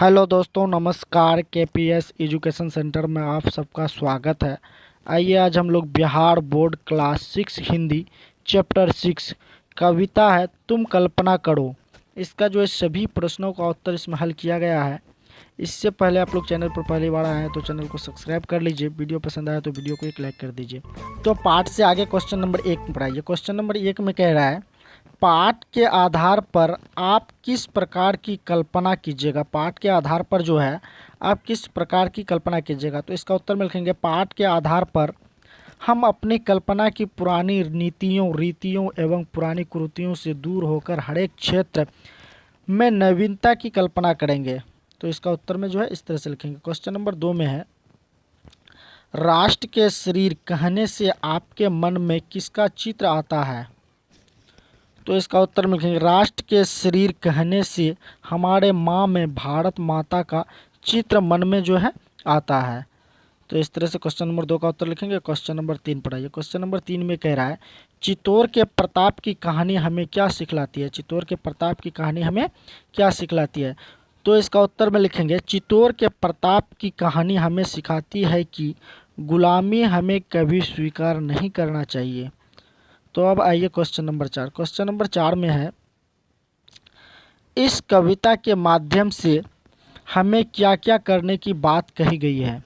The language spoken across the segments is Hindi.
हेलो दोस्तों, नमस्कार। केपीएस एजुकेशन सेंटर में आप सबका स्वागत है। आइए आज हम लोग Bihar board class 6 Hindi chapter 6 कविता है तुम कल्पना करो, इसका जो है सभी प्रश्नों का उत्तर इसमें हल किया गया है। इससे पहले आप लोग चैनल पर पहली बार आए हैं तो चैनल को सब्सक्राइब कर लीजिए। वीडियो पसंद आया तो वीडियो को एक लाइक कर दीजिए। तो पाठ से आगे क्वेश्चन नंबर 1 में पढ़ाइए। क्वेश्चन नंबर 1 में कह रहा है, पाठ के आधार पर आप किस प्रकार की कल्पना कीजिएगा। पाठ के आधार पर जो है आप किस प्रकार की कल्पना कीजिएगा। तो इसका उत्तर में लिखेंगे, पाठ के आधार पर हम अपनी कल्पना की पुरानी नीतियों, रीतियों एवं पुरानी कुरीतियों से दूर होकर हर एक क्षेत्र में नवीनता की कल्पना करेंगे। तो इसका उत्तर में जो है इस तरह से लिखेंगे। क्वेश्चन नंबर 2 में है, राष्ट्र के शरीर कहने से आपके मन में किसका चित्र आता है। तो इसका उत्तर में लिखेंगे, राष्ट्र के शरीर कहने से हमारे माँ में भारत माता का चित्र मन में जो है आता है। तो इस तरह से क्वेश्चन नंबर 2 का उत्तर लिखेंगे। क्वेश्चन नंबर 3 पढ़ाइए। क्वेश्चन नंबर 3 में कह रहा है, चित्तौड़ के प्रताप की कहानी हमें क्या सिखलाती है। चित्तौड़ के प्रताप की कहानी हमें क्या सिखलाती है। तो इसका उत्तर में लिखेंगे, चित्तौड़ के प्रताप की कहानी हमें सिखाती है कि गुलामी हमें कभी स्वीकार नहीं करना चाहिए। तो अब आइए क्वेश्चन नंबर 4। क्वेश्चन नंबर 4 में है, इस कविता के माध्यम से हमें क्या क्या करने की बात कही गई है।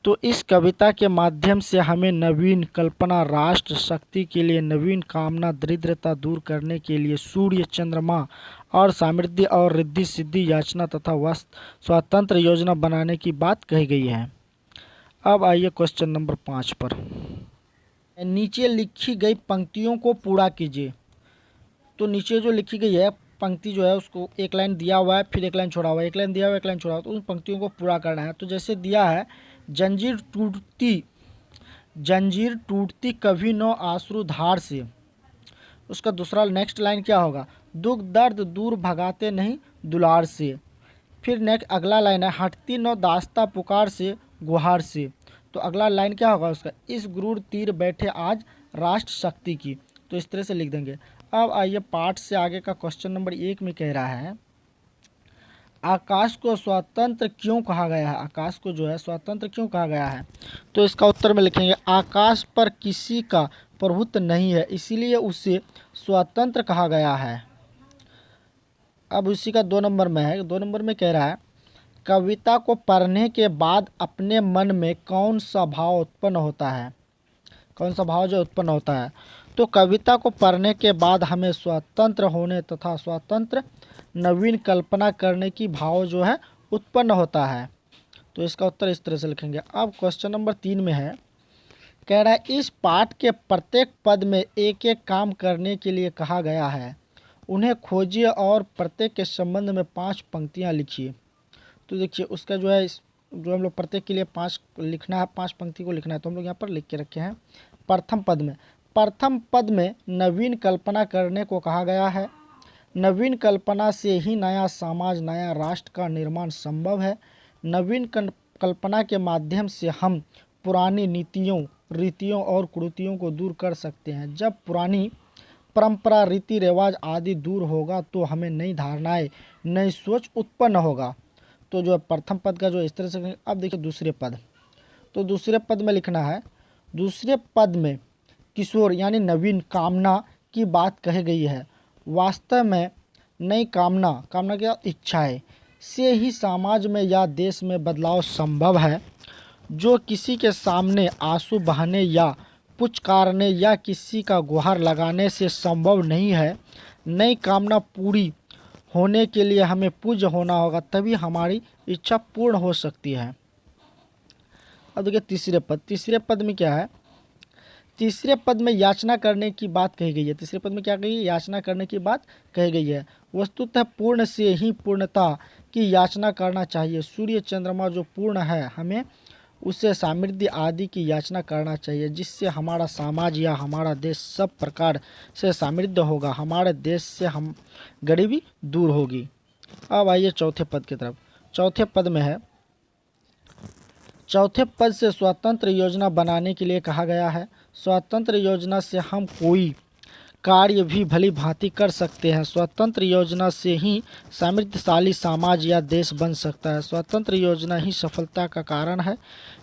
तो इस कविता के माध्यम से हमें नवीन कल्पना, राष्ट्र शक्ति के लिए नवीन कामना, दरिद्रता दूर करने के लिए सूर्य चंद्रमा और समृद्धि और रिद्धि सिद्धि याचना तथा स्वतंत्र योजना बनाने की बात कही गई है। अब आइए क्वेश्चन नंबर 5 पर। नीचे लिखी गई पंक्तियों को पूरा कीजिए। तो नीचे जो लिखी गई है पंक्ति जो है उसको एक लाइन दिया हुआ है, फिर एक लाइन छोड़ा हुआ है, एक लाइन दिया हुआ है, एक लाइन छोड़ा हुआ है। तो उन पंक्तियों को पूरा करना है। तो जैसे दिया है, जंजीर टूटती कभी न आंसू धार से। उसका दूसरा नेक्स्ट लाइन क्या होगा, दुख दर्द दूर भगाते नहीं दुलार से। फिर नेक्स्ट अगला लाइन है, हटती न दास्ता पुकार से गुहार से। तो अगला लाइन क्या होगा उसका, इस गुरूर तीर बैठे आज राष्ट्र शक्ति की। तो इस तरह से लिख देंगे। अब आइए पाठ से आगे का क्वेश्चन नंबर 1 में कह रहा है, आकाश को स्वतंत्र क्यों कहा गया है। आकाश को जो है स्वतंत्र क्यों कहा गया है। तो इसका उत्तर में लिखेंगे, आकाश पर किसी का प्रभुत्व नहीं है, इसीलिए उसे स्वतंत्र कहा गया है। अब उसी का 2 नंबर में है। 2 नंबर में कह रहा है, कविता को पढ़ने के बाद अपने मन में कौन सा भाव उत्पन्न होता है। कौन सा भाव जो उत्पन्न होता है। तो कविता को पढ़ने के बाद हमें स्वतंत्र होने तथा स्वतंत्र नवीन कल्पना करने की भाव जो है उत्पन्न होता है। तो इसका उत्तर इस तरह से लिखेंगे। अब क्वेश्चन नंबर 3 में है, कह रहा है, इस पाठ के प्रत्येक पद में एक एक काम करने के लिए कहा गया है, उन्हें खोजिए और प्रत्येक के संबंध में 5 पंक्तियाँ लिखिए। तो देखिए उसका जो है जो हम लोग प्रत्येक के लिए 5 लिखना है, 5 पंक्ति को लिखना है। तो हम लोग यहाँ पर लिख के रखे हैं। प्रथम पद में नवीन कल्पना करने को कहा गया है। नवीन कल्पना से ही नया समाज, नया राष्ट्र का निर्माण संभव है। नवीन कल्पना के माध्यम से हम पुरानी नीतियों, रीतियों और कुरीतियों को दूर कर सकते हैं। जब पुरानी परंपरा, रीति रिवाज आदि दूर होगा तो हमें नई धारणाएं, नई सोच उत्पन्न होगा। तो जो प्रथम पद का जो इस तरह से। अब देखिए दूसरे पद। तो दूसरे पद में लिखना है, दूसरे पद में किशोर यानी नवीन कामना की बात कही गई है। वास्तव में नई कामना क्या इच्छाएं से ही समाज में या देश में बदलाव संभव है, जो किसी के सामने आंसू बहाने या पुचकारने या किसी का गुहार लगाने से संभव नहीं है। नई कामना पूरी होने के लिए हमें पूज्य होना होगा, तभी हमारी इच्छा पूर्ण हो सकती है। अब देखिए तीसरे पद में क्या है, तीसरे पद में याचना करने की बात कही गई है। तीसरे पद में क्या कही है, याचना करने की बात कही गई है। वस्तुतः पूर्ण से ही पूर्णता की याचना करना चाहिए। सूर्य चंद्रमा जो पूर्ण है, हमें उससे समृद्धि आदि की याचना करना चाहिए, जिससे हमारा समाज या हमारा देश सब प्रकार से समृद्ध होगा। हमारे देश से हम गरीबी दूर होगी। अब आइए चौथे पद की तरफ। चौथे पद में है, चौथे पद से स्वतंत्र योजना बनाने के लिए कहा गया है। स्वतंत्र योजना से हम कोई कार्य भी भली भांति कर सकते हैं। स्वतंत्र योजना से ही समृद्धशाली समाज या देश बन सकता है। स्वतंत्र योजना ही सफलता का कारण है।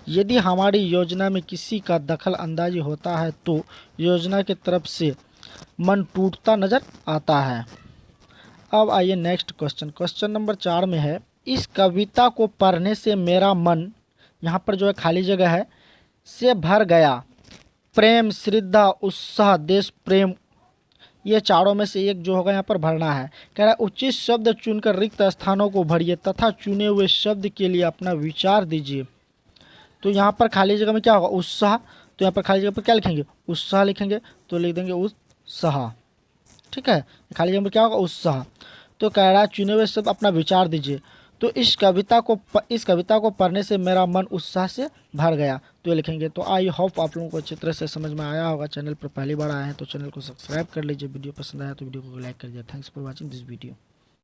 यदि हमारी योजना में किसी का दखल अंदाजी होता है तो योजना की तरफ से मन टूटता नजर आता है। अब आइए नेक्स्ट क्वेश्चन। क्वेश्चन नंबर 4 में है, इस कविता को पढ़ने से मेरा मन, यहाँ पर जो है खाली जगह है, से भर गया। प्रेम, श्रद्धा, उत्साह, देश प्रेम, ये चारों में से एक जो होगा यहाँ पर भरना है। कह रहा है उचित शब्द चुनकर रिक्त स्थानों को भरिए तथा चुने हुए शब्द के लिए अपना विचार दीजिए। तो यहाँ पर खाली जगह में क्या होगा? उत्साह। तो यहाँ पर खाली जगह पर क्या लिखेंगे? उत्साह लिखेंगे। तो लिख देंगे उत्साह। ठीक है, खाली जगह में क्या होगा? उत्साह। तो कह रहा है चुने हुए शब्द अपना विचार दीजिए। तो इस कविता को पढ़ने से मेरा मन उत्साह से भर गया, तो ये लिखेंगे। तो आई होप आप लोगों को अच्छी तरह से समझ में आया होगा। चैनल पर पहली बार आए हैं तो चैनल को सब्सक्राइब कर लीजिए। वीडियो पसंद आया तो वीडियो को लाइक कर दीजिए। Thanks for watching this video.